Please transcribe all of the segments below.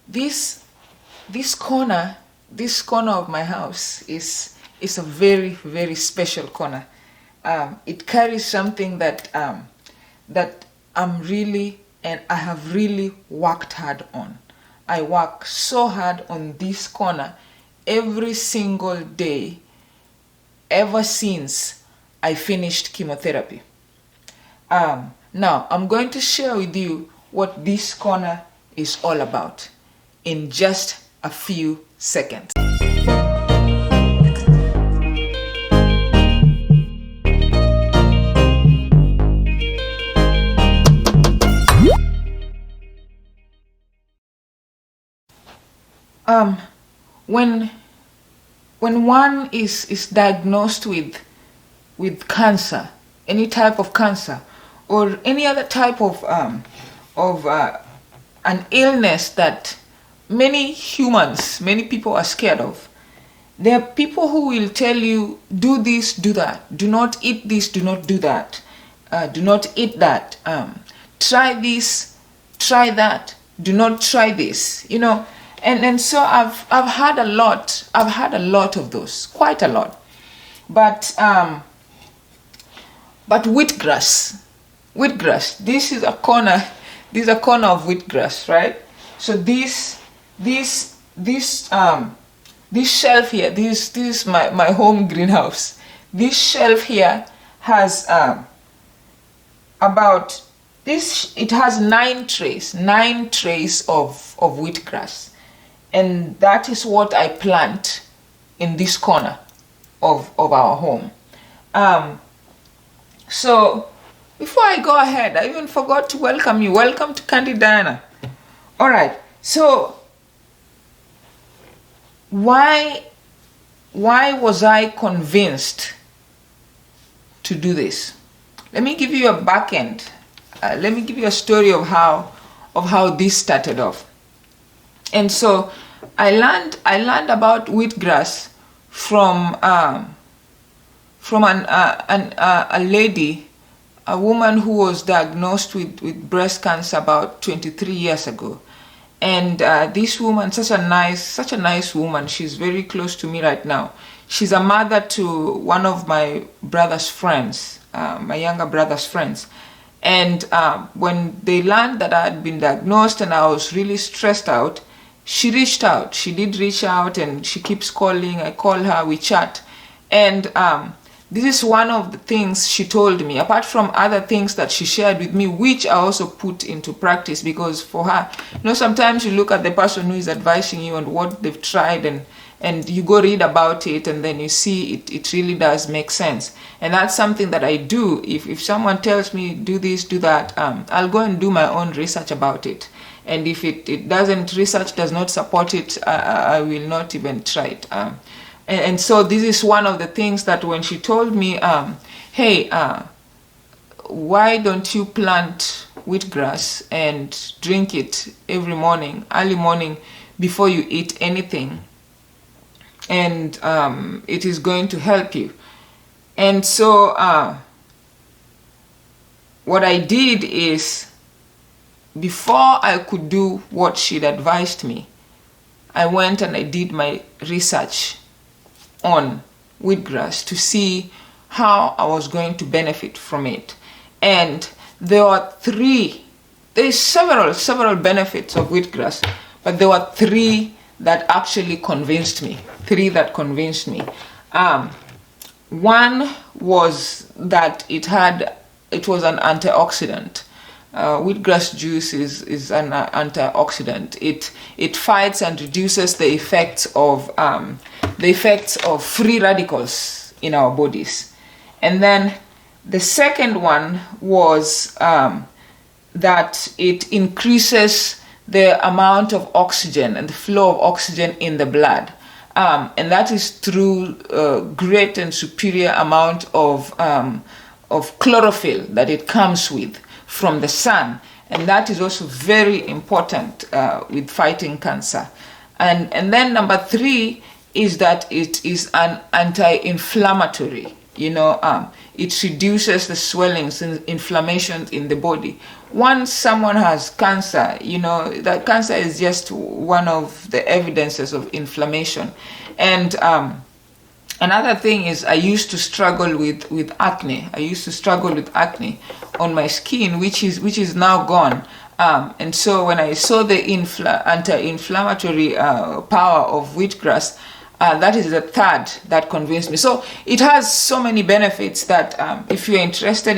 this this corner of my house is a very, very special corner. It carries something that I'm really, and I have really worked hard on. I work so hard on this corner every single day ever since I finished chemotherapy. Now I'm going to share with you what this corner is all about in just a few seconds. When one is diagnosed with cancer, any type of cancer, or any other type of an illness that many people are scared of, there are people who will tell you, do this, do that, do not eat this, do not do that, do not eat that, try this, try that, do not try this, and so I've had a lot of those, quite a lot. But wheatgrass, this is a corner of wheatgrass, right? So this shelf here, this is my home greenhouse. This shelf here has it has 9 trays of wheatgrass. And that is what I plant in this corner of our home. So before I go ahead, I even forgot to welcome you. Welcome to Candy Diana. All right. So why was I convinced to do this? Let me give you a back end. Let me give you a story of how this started off. And so I learned about wheatgrass from a lady, a woman who was diagnosed with breast cancer about 23 years ago. And this woman, such a nice woman. She's very close to me right now. She's a mother to one of my brother's friends, my younger brother's friends. And when they learned that I had been diagnosed and I was really stressed out, she reached out. She did reach out, and she keeps calling. I call her, we chat. And this is one of the things she told me, apart from other things that she shared with me, which I also put into practice, because for her, sometimes you look at the person who is advising you and what they've tried, and you go read about it, and then you see it really does make sense. And that's something that I do. If someone tells me do this, do that, I'll go and do my own research about it. And if research does not support it, I will not even try it. And so this is one of the things that when she told me, hey, why don't you plant wheatgrass and drink it every morning, early morning, before you eat anything, and it is going to help you. And so what I did is, before I could do what she'd advised me, I went and I did my research on wheatgrass to see how I was going to benefit from it. And there's several benefits of wheatgrass, but there were 3 that actually convinced me. One was that it was an antioxidant. Wheatgrass juice is an antioxidant. It fights and reduces the effects of free radicals in our bodies. And then the second one was that it increases the amount of oxygen and the flow of oxygen in the blood. And that is through great and superior amount of chlorophyll that it comes with from the sun. And that is also very important with fighting cancer. And then number 3 is that it is an anti-inflammatory. It reduces the swellings and inflammation in the body, once someone has cancer, that cancer is just one of the evidences of inflammation. And another thing is, I used to struggle with acne. I used to struggle with acne on my skin, which is now gone. And so when I saw the anti-inflammatory power of wheatgrass, that is the third that convinced me. So it has so many benefits that if you're interested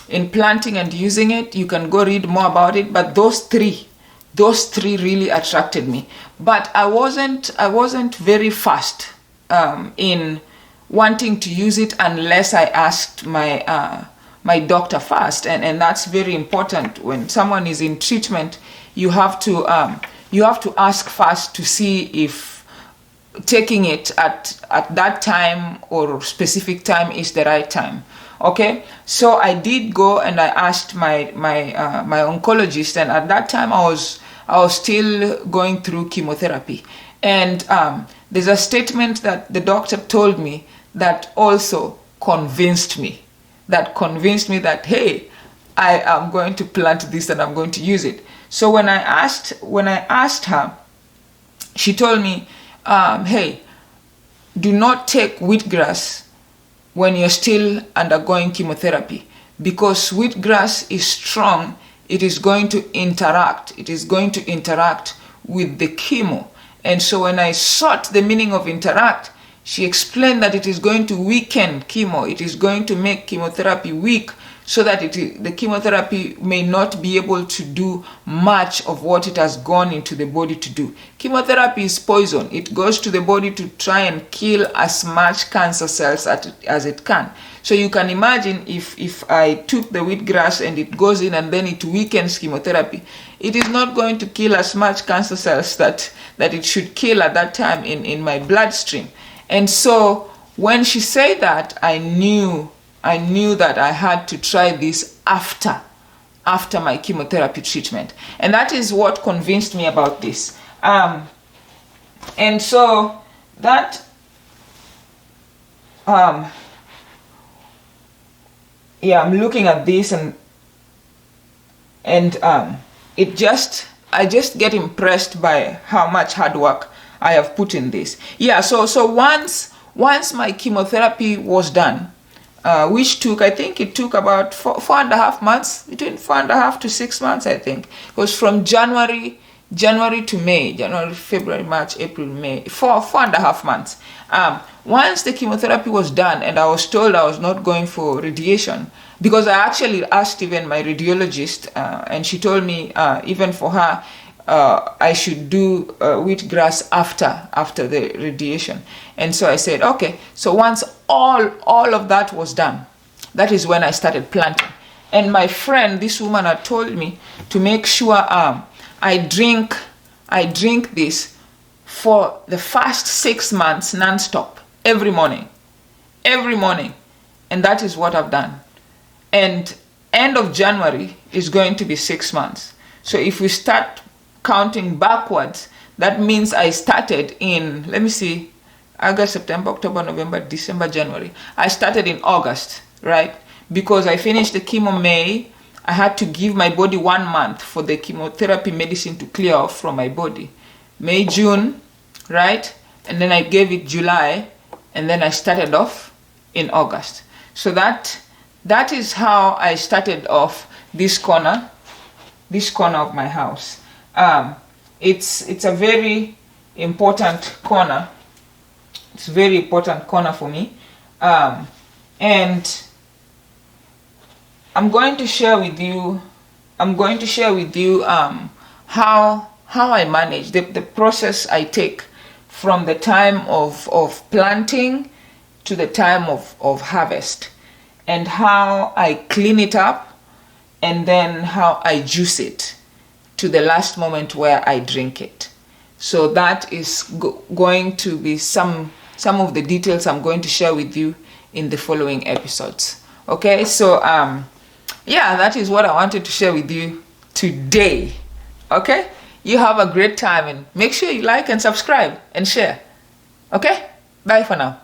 in planting and using it, you can go read more about it. But those three really attracted me. But I wasn't very fast in wanting to use it unless I asked my doctor first, and that's very important. When someone is in treatment, you have to ask first to see if taking it at that time or specific time is the right time. Okay, so I did go and I asked my oncologist, and at that time I was still going through chemotherapy, and there's a statement that the doctor told me that also convinced me that, hey, I am going to plant this and I'm going to use it. So when I asked her, she told me, hey, do not take wheatgrass when you're still undergoing chemotherapy, because wheatgrass is strong. It is going to interact with the chemo. And so when I sought the meaning of interact, she explained that it is going to weaken chemo. It is going to make chemotherapy weak, so that the chemotherapy may not be able to do much of what it has gone into the body to do. Chemotherapy is poison. It goes to the body to try and kill as much cancer cells as it can. So you can imagine if I took the wheatgrass and it goes in and then it weakens chemotherapy, it is not going to kill as much cancer cells that it should kill at that time in my bloodstream. And so when she said that, I knew that I had to try this after my chemotherapy treatment. And that is what convinced me about this. And so that, I'm looking at this and I just get impressed by how much hard work I have put in this. So once my chemotherapy was done, which took about 4.5 months, between 4.5 to 6 months, I think. It was from January to May, January, February, March, April, May, 4.5 months. Once the chemotherapy was done and I was told I was not going for radiation, because I actually asked even my radiologist, and she told me even for her, I should do wheatgrass after the radiation. And so I said, okay. So once all of that was done, that is when I started planting. And my friend, this woman, had told me to make sure I drink this for the first 6 months non-stop, every morning. And that is what I've done. And end of January is going to be 6 months. So if we start counting backwards, that means I started in, let me see, August, September, October, November, December, January. I started in August, right? Because I finished the chemo May. I had to give my body 1 month for the chemotherapy medicine to clear off from my body. May, June, right? And then I gave it July, and then I started off in August. So that is how I started off this corner of my house. It's a very important corner. It's a very important corner for me. And I'm going to share with you how I manage the process I take from the time of planting to the time of harvest, and how I clean it up, and then how I juice it to the last moment where I drink it. So that is going to be some of the details I'm going to share with you in the following episodes. Okay, so that is what I wanted to share with you today. Okay, you have a great time, and make sure you like and subscribe and share. Okay, bye for now.